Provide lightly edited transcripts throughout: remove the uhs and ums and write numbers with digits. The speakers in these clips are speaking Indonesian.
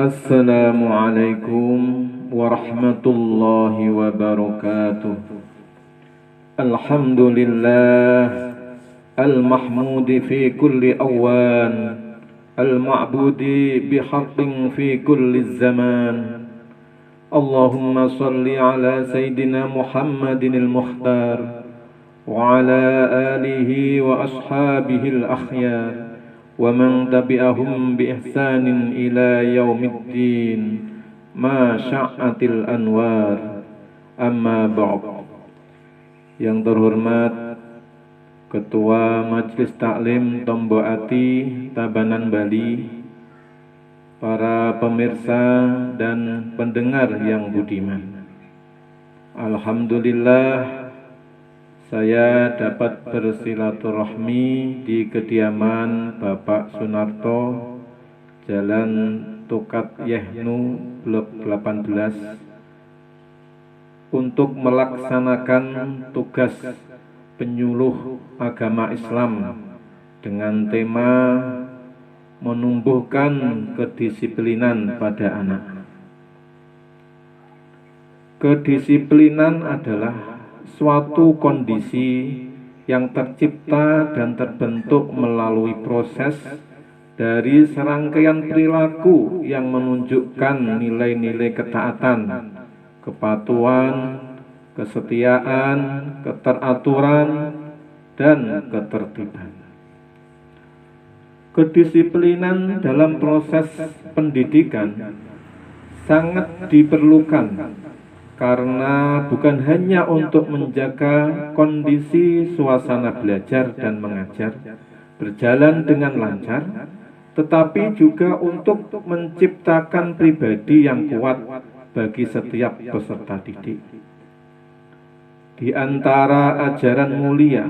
Assalamualaikum warahmatullahi wabarakatuh. Alhamdulillah al-mahmudi fi kulli awan, al-ma'budi bihaqqin fi kulli zaman. Allahumma salli ala Sayyidina Muhammadin al-Mukhtar wa ala alihi wa ashabihi al-akhyar wa man tabi'ahum bi ihsanin ila yaumiddin ma sya'atil anwar. Amma ba'd. Yang terhormat Ketua Majelis Taklim Tombo Ati Tabanan Bali, para pemirsa dan pendengar yang budiman, alhamdulillah saya dapat bersilaturahmi di kediaman Bapak Sunarto, Jalan Tukat Yehnu, Blok 18, untuk melaksanakan tugas penyuluh agama Islam dengan tema menumbuhkan kedisiplinan pada anak. Kedisiplinan adalah suatu kondisi yang tercipta dan terbentuk melalui proses dari serangkaian perilaku yang menunjukkan nilai-nilai ketaatan, kepatuhan, kesetiaan, keteraturan, dan ketertiban. Kedisiplinan dalam proses pendidikan sangat diperlukan karena bukan hanya untuk menjaga kondisi suasana belajar dan mengajar berjalan dengan lancar, tetapi juga untuk menciptakan pribadi yang kuat bagi setiap peserta didik. Di antara ajaran mulia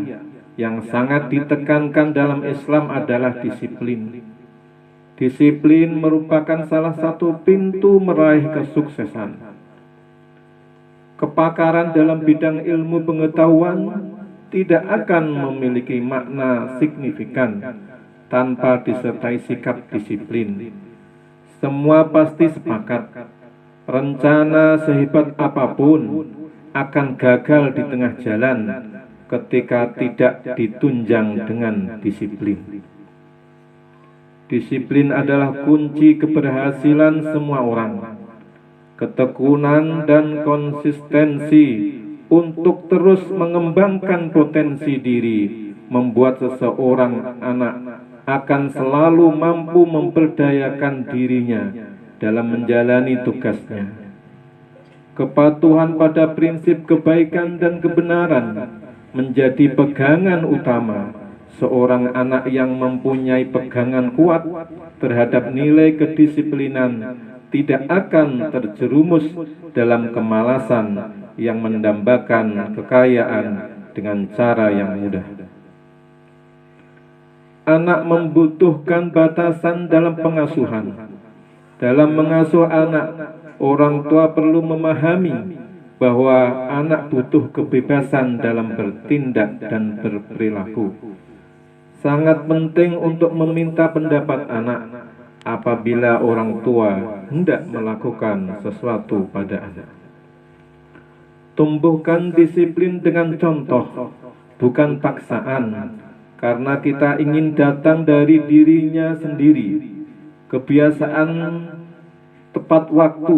yang sangat ditekankan dalam Islam adalah disiplin. Disiplin merupakan salah satu pintu meraih kesuksesan. Kepakaran dalam bidang ilmu pengetahuan tidak akan memiliki makna signifikan tanpa disertai sikap disiplin. Semua pasti sepakat, rencana sehebat apapun akan gagal di tengah jalan ketika tidak ditunjang dengan disiplin. Disiplin adalah kunci keberhasilan semua orang. Ketekunan dan konsistensi untuk terus mengembangkan potensi diri membuat seseorang anak akan selalu mampu memperdayakan dirinya dalam menjalani tugasnya. Kepatuhan pada prinsip kebaikan dan kebenaran menjadi pegangan utama seorang anak yang mempunyai pegangan kuat terhadap nilai kedisiplinan tidak akan terjerumus dalam kemalasan yang mendambakan kekayaan dengan cara yang mudah. Anak membutuhkan batasan dalam pengasuhan. Dalam mengasuh anak, orang tua perlu memahami bahwa anak butuh kebebasan dalam bertindak dan berperilaku. Sangat penting untuk meminta pendapat anak apabila orang tua hendak melakukan sesuatu pada anak. Tumbuhkan disiplin dengan contoh, bukan paksaan, karena kita ingin datang dari dirinya sendiri. Kebiasaan tepat waktu,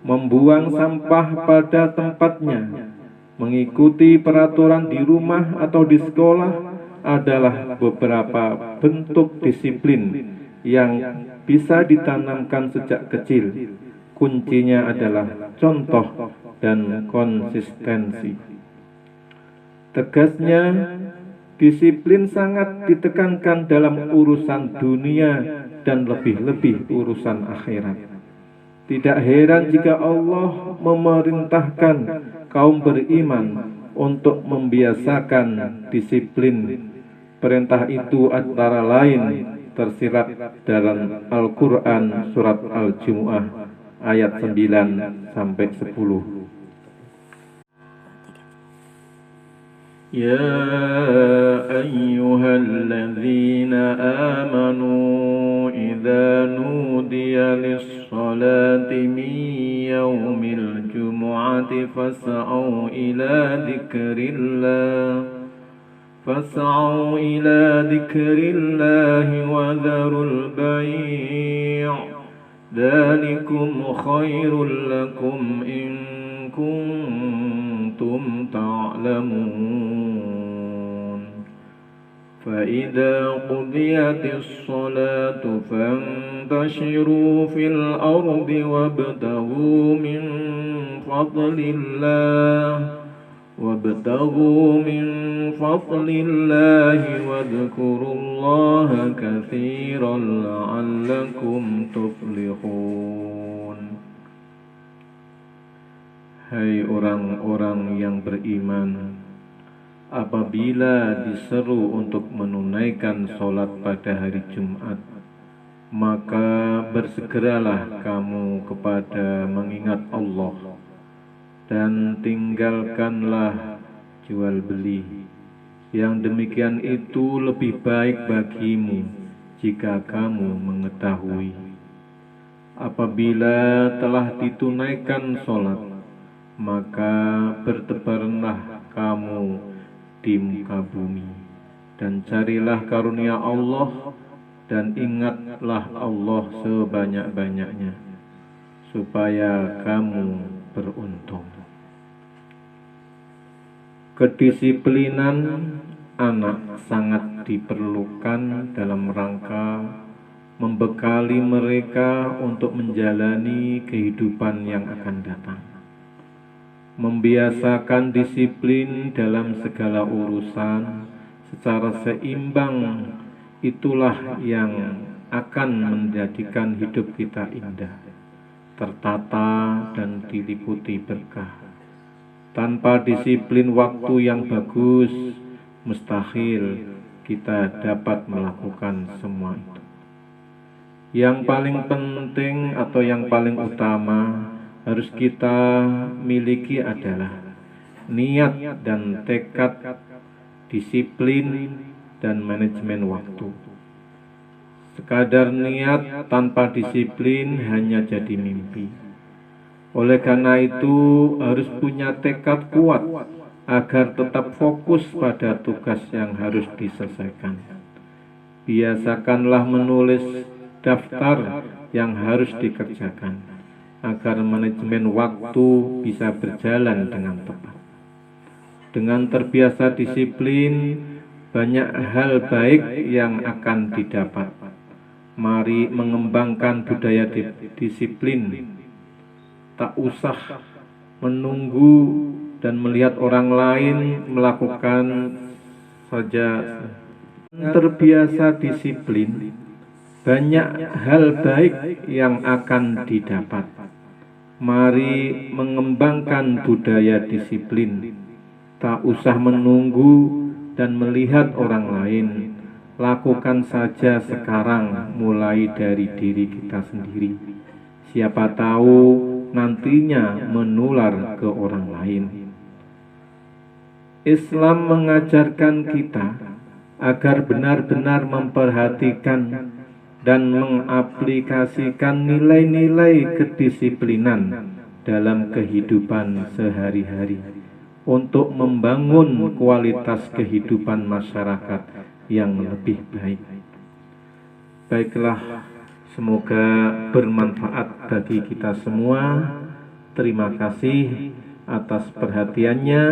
membuang sampah pada tempatnya, mengikuti peraturan di rumah atau di sekolah adalah beberapa bentuk disiplin yang bisa ditanamkan sejak kecil. Kuncinya adalah contoh dan konsistensi. Tegasnya, disiplin sangat ditekankan dalam urusan dunia dan lebih-lebih urusan akhirat. Tidak heran jika Allah memerintahkan kaum beriman untuk membiasakan disiplin. Perintah itu antara lain tersirat dalam Al-Quran surat Al-Jumu'ah ayat 9 sampai 10. Ya ayyuhalladzina amanu فإذا نودي للصلاة من يوم الجمعة فاسعوا إلى ذكر الله وذروا البيع ذلكم خير لكم إن كنتم تعلمون فإذا قضيت الصلاة فانتشروا في الأرض وابتغوا من فضل الله واذكروا الله كثيرا لعلكم تفلحون. Hai orang-orang yang beriman, apabila diseru untuk menunaikan sholat pada hari Jumat, maka bersegeralah kamu kepada mengingat Allah dan tinggalkanlah jual beli. Yang demikian itu lebih baik bagimu jika kamu mengetahui. Apabila telah ditunaikan sholat, maka bertebaranlah kamu di muka bumi dan carilah karunia Allah dan ingatlah Allah sebanyak-banyaknya supaya kamu beruntung. Kedisiplinan anak sangat diperlukan dalam rangka membekali mereka untuk menjalani kehidupan yang akan datang. Membiasakan disiplin dalam segala urusan secara seimbang, itulah yang akan menjadikan hidup kita indah, tertata dan diliputi berkah. Tanpa disiplin waktu yang bagus, mustahil kita dapat melakukan semua itu. Yang paling penting atau yang paling utama harus kita miliki adalah niat dan tekad, disiplin dan manajemen waktu. Sekadar niat tanpa disiplin hanya jadi mimpi. Oleh karena itu harus punya tekad kuat agar tetap fokus pada tugas yang harus diselesaikan. Biasakanlah menulis daftar yang harus dikerjakan agar manajemen waktu bisa berjalan dengan tepat. Dengan terbiasa disiplin, banyak hal baik yang akan didapat. Mari mengembangkan budaya disiplin. Tak usah menunggu dan melihat orang lain melakukan saja. Terbiasa disiplin, banyak hal baik yang akan didapat. Mari mengembangkan budaya disiplin. Tak usah menunggu dan melihat orang lain. Lakukan saja sekarang, mulai dari diri kita sendiri. Siapa tahu nantinya menular ke orang lain. Islam mengajarkan kita agar benar-benar memperhatikan dan mengaplikasikan nilai-nilai kedisiplinan dalam kehidupan sehari-hari untuk membangun kualitas kehidupan masyarakat yang lebih baik. Baiklah, semoga bermanfaat bagi kita semua. Terima kasih atas perhatiannya.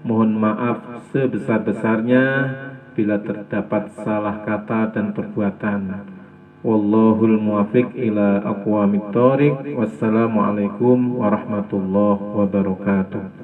Mohon maaf sebesar-besarnya bila terdapat salah kata dan perbuatan. Wallahul muwaffiq ila aqwamit thoriq. Wassalamualaikum warahmatullahi wabarakatuh.